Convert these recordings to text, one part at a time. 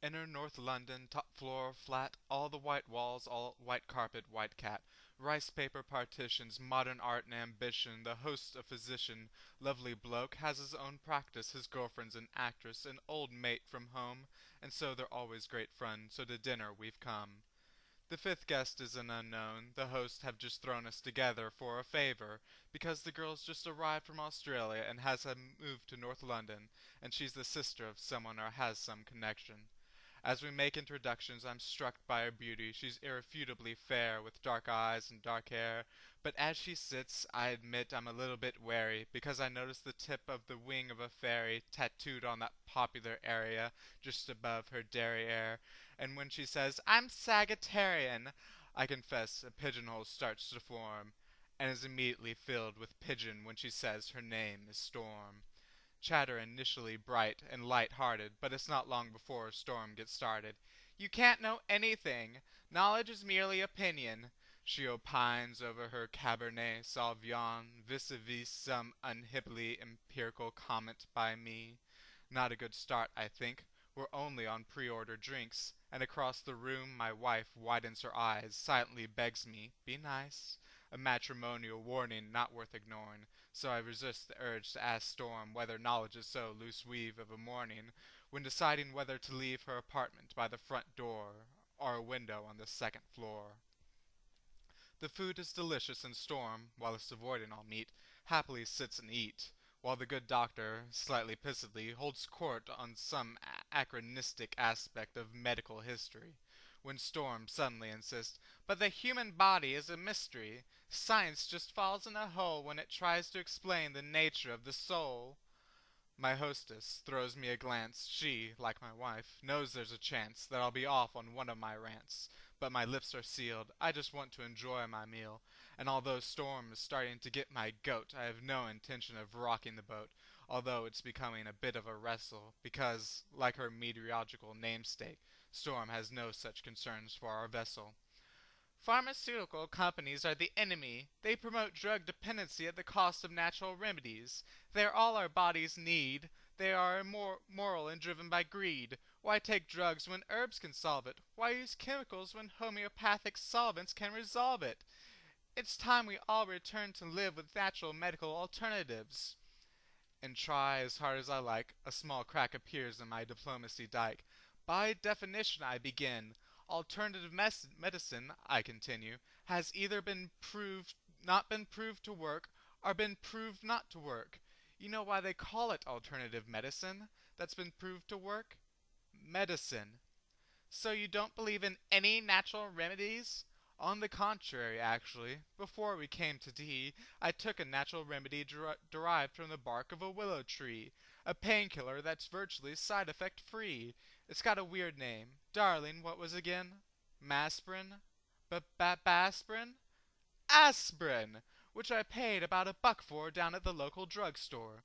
Inner North London, top floor, flat, all the white walls, all white carpet, white cat. Rice paper partitions, modern art and ambition, the host a physician, lovely bloke, has his own practice, his girlfriend's an actress, an old mate from home, and so they're always great fun, so to dinner we've come. The fifth guest is an unknown. The hosts have just thrown us together for a favor, because the girl's just arrived from Australia and has moved to North London, and she's the sister of someone or has some connection. As we make introductions, I'm struck by her beauty. She's irrefutably fair, with dark eyes and dark hair. But as she sits, I admit I'm a little bit wary, because I notice the tip of the wing of a fairy tattooed on that popular area just above her derriere. And when she says, "I'm Sagittarian," I confess a pigeonhole starts to form, and is immediately filled with pigeon when she says her name is Storm. Chatter initially bright and light-hearted, but it's not long before a storm gets started. "You can't know anything. Knowledge is merely opinion," she opines over her Cabernet Sauvignon vis-a-vis some unhippily empirical comment by me. Not a good start, I think. We're only on pre-order drinks, and across the room my wife widens her eyes, silently begs me, "Be nice." A matrimonial warning not worth ignoring, so I resist the urge to ask Storm whether knowledge is so loose weave of a morning, when deciding whether to leave her apartment by the front door or a window on the second floor. The food is delicious, and Storm, whilst avoiding all meat, happily sits and eat, while the good doctor, slightly pissedly, holds court on some anachronistic aspect of medical history, when Storm suddenly insists, "But the human body is a mystery. Science just falls in a hole when it tries to explain the nature of the soul." My hostess throws me a glance. She, like my wife, knows there's a chance that I'll be off on one of my rants, but my lips are sealed. I just want to enjoy my meal, and although Storm is starting to get my goat, I have no intention of rocking the boat, although it's becoming a bit of a wrestle, because, like her meteorological namesake, Storm has no such concerns for our vessel. "Pharmaceutical companies are the enemy. They promote drug dependency at the cost of natural remedies. They are all our bodies need. They are immoral and driven by greed. Why take drugs when herbs can solve it? Why use chemicals when homeopathic solvents can resolve it? It's time we all return to live with natural medical alternatives." And try as hard as I like, a small crack appears in my diplomacy dike. "By definition," I begin, "alternative medicine," I continue, "has either not been proved to work, or been proved not to work. You know why they call it alternative medicine, that's been proved to work? Medicine. So you don't believe in any natural remedies?" On the contrary, actually, before we came to tea, I took a natural remedy derived from the bark of a willow tree, a painkiller that's virtually side effect free. It's got a weird name. Darling, what was again? Masprin? Basprin? Aspirin! Which I paid about $1 for down at the local drugstore.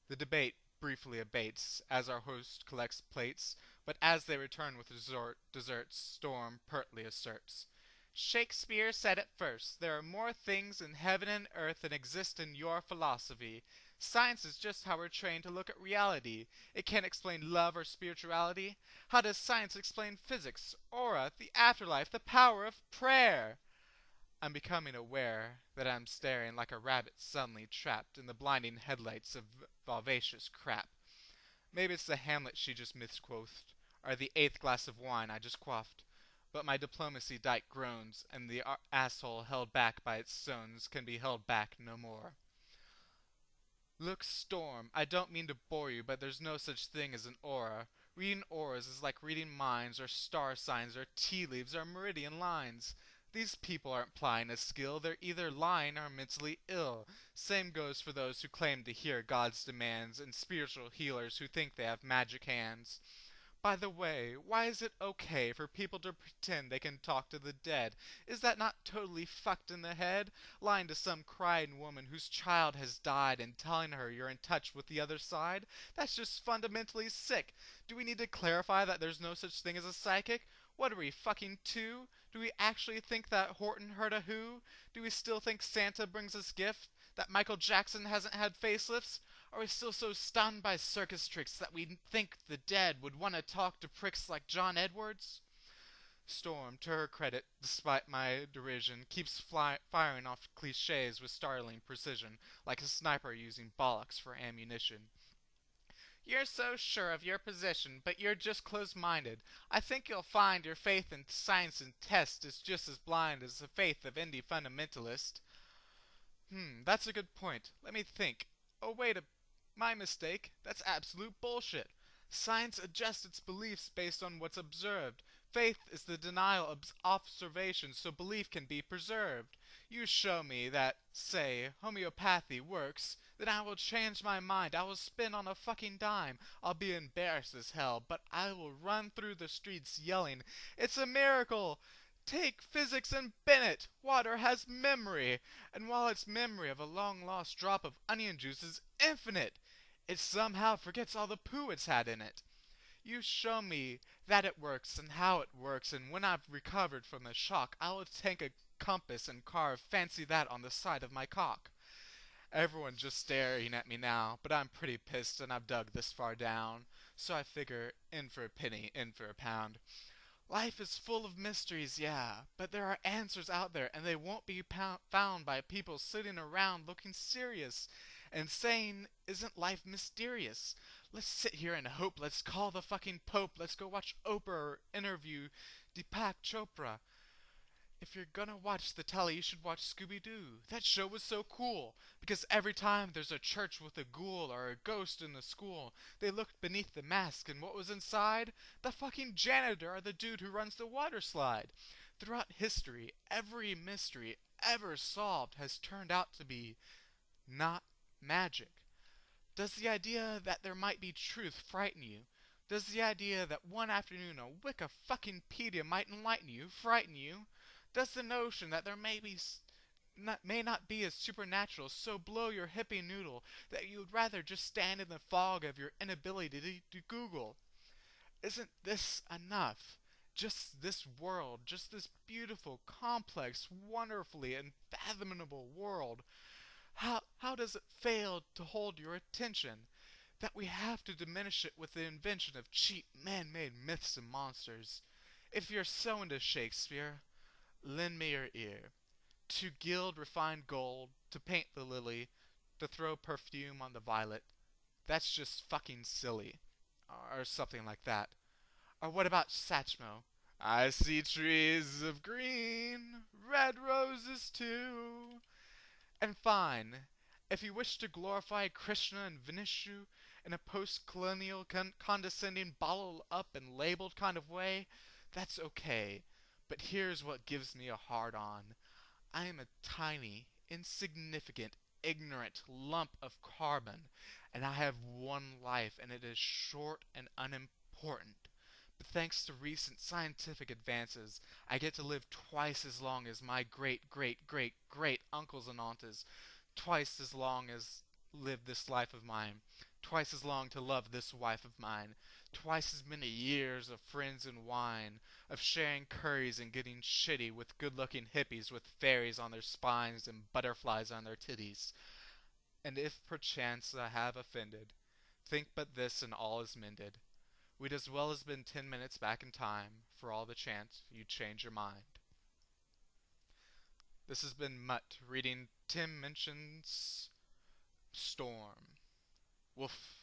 The debate briefly abates as our host collects plates, but as they return with desserts, Storm pertly asserts, "Shakespeare said it first. There are more things in heaven and earth than exist in your philosophy. Science is just how we're trained to look at reality. It can't explain love or spirituality. How does science explain physics, aura, the afterlife, the power of prayer?" I'm becoming aware that I'm staring like a rabbit suddenly trapped in the blinding headlights of vivacious crap. Maybe it's the Hamlet she just misquothed, or the 8th glass of wine I just quaffed. But my diplomacy dike groans, and the asshole held back by its stones can be held back no more. "Look, Storm, I don't mean to bore you, but there's no such thing as an aura. Reading auras is like reading minds, or star signs, or tea leaves, or meridian lines. These people aren't plying a skill, they're either lying or mentally ill. Same goes for those who claim to hear God's demands, and spiritual healers who think they have magic hands. By the way, why is it okay for people to pretend they can talk to the dead? Is that not totally fucked in the head? Lying to some crying woman whose child has died and telling her you're in touch with the other side? That's just fundamentally sick. Do we need to clarify that there's no such thing as a psychic? What are we, fucking two? Do we actually think that Horton heard a who? Do we still think Santa brings us gifts? That Michael Jackson hasn't had facelifts? Are we still so stunned by circus tricks that we think the dead would want to talk to pricks like John Edwards? Storm, to her credit, despite my derision, keeps firing off cliches with startling precision, like a sniper using bollocks for ammunition. You're so sure of your position, but you're just close-minded. I think you'll find your faith in science and test is just as blind as the faith of indie fundamentalists. That's a good point. Let me think. Oh, my mistake. That's absolute bullshit. Science adjusts its beliefs based on what's observed. Faith is the denial of observation so belief can be preserved. You show me that, say, homeopathy works, then I will change my mind. I will spin on a fucking dime. I'll be embarrassed as hell, but I will run through the streets yelling, "It's a miracle! Take physics and Bennett! Water has memory! And while its memory of a long-lost drop of onion juice is infinite, it somehow forgets all the poo it's had in it. You show me that it works and how it works, and when I've recovered from the shock, I will take a compass and carve fancy that on the side of my cock." Everyone's just staring at me now, but I'm pretty pissed and I've dug this far down, so I figure in for a penny, in for a pound. Life is full of mysteries, yeah, but there are answers out there, and they won't be found by people sitting around looking serious and saying, "Isn't life mysterious? Let's sit here and hope. Let's call the fucking Pope. Let's go watch Oprah or interview Deepak Chopra. If you're gonna watch the telly, you should watch Scooby-Doo. That show was so cool, because every time there's a church with a ghoul or a ghost in the school, they looked beneath the mask and what was inside? The fucking janitor or the dude who runs the water slide. Throughout history, every mystery ever solved has turned out to be not magic. Does the idea that there might be truth frighten you? Does the idea that one afternoon a Wikifuckingpedia might enlighten you frighten you? Does the notion that there may not be a supernatural so blow your hippie noodle that you would rather just stand in the fog of your inability to Google? Isn't this enough? Just this world, just this beautiful, complex, wonderfully unfathomable world. How does it fail to hold your attention? That we have to diminish it with the invention of cheap man-made myths and monsters. If you're so into Shakespeare, lend me your ear. To gild refined gold, to paint the lily, to throw perfume on the violet, that's just fucking silly. Or something like that. Or what about Satchmo? I see trees of green, red roses too. And fine, if you wish to glorify Krishna and Vishnu in a post-colonial condescending bottled-up and labeled kind of way, that's okay. But here's what gives me a hard-on. I am a tiny, insignificant, ignorant lump of carbon, and I have one life, and it is short and unimportant. But thanks to recent scientific advances, I get to live twice as long as my great uncles and aunts, twice as long as live this life of mine, twice as long to love this wife of mine, twice as many years of friends and wine, of sharing curries and getting shitty with good-looking hippies with fairies on their spines and butterflies on their titties. And if perchance I have offended, think but this and all is mended. We'd as well as been 10 minutes back in time, for all the chance you'd change your mind. This has been Mutt reading Tim Minchin's Storm. Woof.